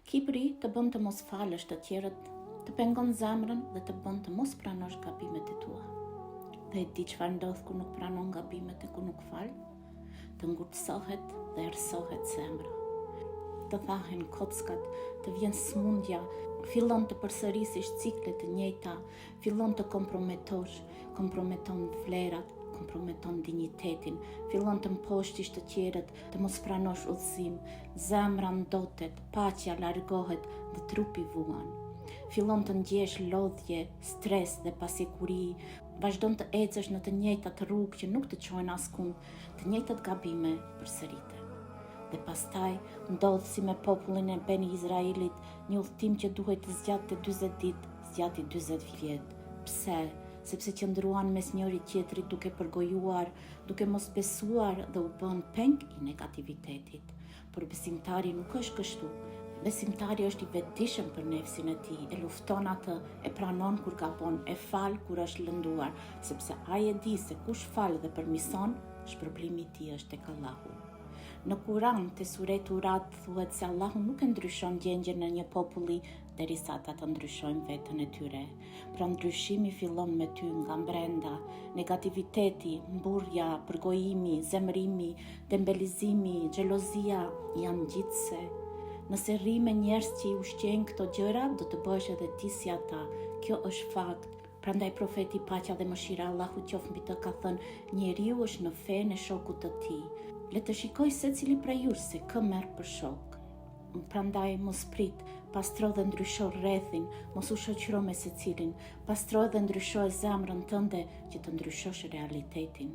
Kibri të bën të mos falësh të tjerët, të pengon zemrën dhe të bën të mos pranosh gabimet e tua. Dhe e di çfarë ndodh kur nuk pranon gabimet e kur nuk fal? Të ngurtësohet dhe errësohet zemra. Të thahen kockat, të vjen smundja, fillon të përsërisësh cikle të njëjta, fillon të komprometosh, komprometon vlerat, komprometon dinjitetin, fillon të mposhtish të tjerët, të mos pranosh udhëzim, zemra ndotet, paqja largohet dhe trupi vuan. Fillon të ndjesh lodhje, stres dhe pasiguri, vazhdon të ecësh në të njëjtat rrugë që nuk të çojnë askund, të njëjtat gabime përsëriten. Dhe pastaj ndodh si me popullin e Beni Izraelit, një udhtim që duhet të zgjatte 40 ditë, zgjati 40 vjet. Pse? Sepse qëndruan mes njëri tjetrit duke përgojuar, duke mos besuar dhe u bën peng i negativitetit. Por besimtari nuk është kështu. Besimtari është i vetëdijshëm për nefsin e tij, e lufton atë, e pranon kur gabon, e fal kur është lënduar, sepse ai e di se kush fal dhe përmison, shpërblimi i tij është tek Allahu. Në Kuran, te sureti Ra'd thuhet se Allahu nuk e ndryshon gjendjen e një populli derisa ata të ndryshojnë veten e tyre. Pra ndryshimi fillon me ty nga brenda, negativiteti, mburrja, përgojimi, zemrimi, dembelizimi, xhelozia janë gjithse. Nëse rri me njerëz që i ushqejnë këto gjëra, do të bësh edhe ti si ata. Kjo është fakt. Prandaj profeti paqja dhe mëshira Allahu qoftë mbi të ka thënë, njeriu është në fenë e shokut të tij. Le të shikoj secili prej jush se kë merr për shok. Prandaj mos prit, pastro dhe ndrysho rrethin, mos u shoqëro me secilin, pastro dhe ndrysho zemrën tënde që të ndryshosh realitetin.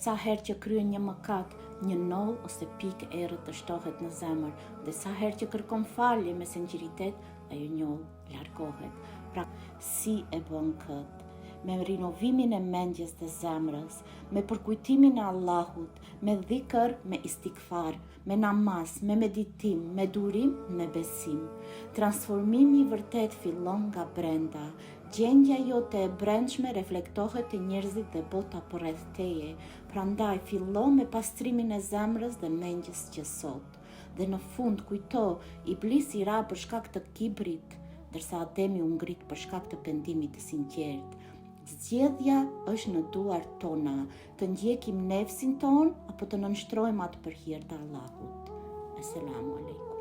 Sa herë që kryen një mëkat, një noll ose pikë errët të shtohet në zemër, dhe sa herë që kërkon falje me sinqeritet, ajo njoll largohet. Pra, si e bën këtë? Me rinovimin e mendjes dhe zemrës, me përkujtimin e Allahut, me dhikr, me istikfar, me namaz, me meditim, me durim, me besim. Transformimi i vërtet fillon nga brenda. Gjendja jote e brendshme reflektohet te njerëzit dhe bota përreth teje. Prandaj fillo me pastrimin e zemrës dhe mendjes që sot. Dhe në fund kujto, Iblisi ra për shkak të kibrit, ndërsa Ademi u ngrit për shkak të pendimit të sinqert. Zgjedhja është në duart tona, të ndjekim nefsin ton apo të nënshtrojmë atë për hir të Allahut. Asalamu alaikum.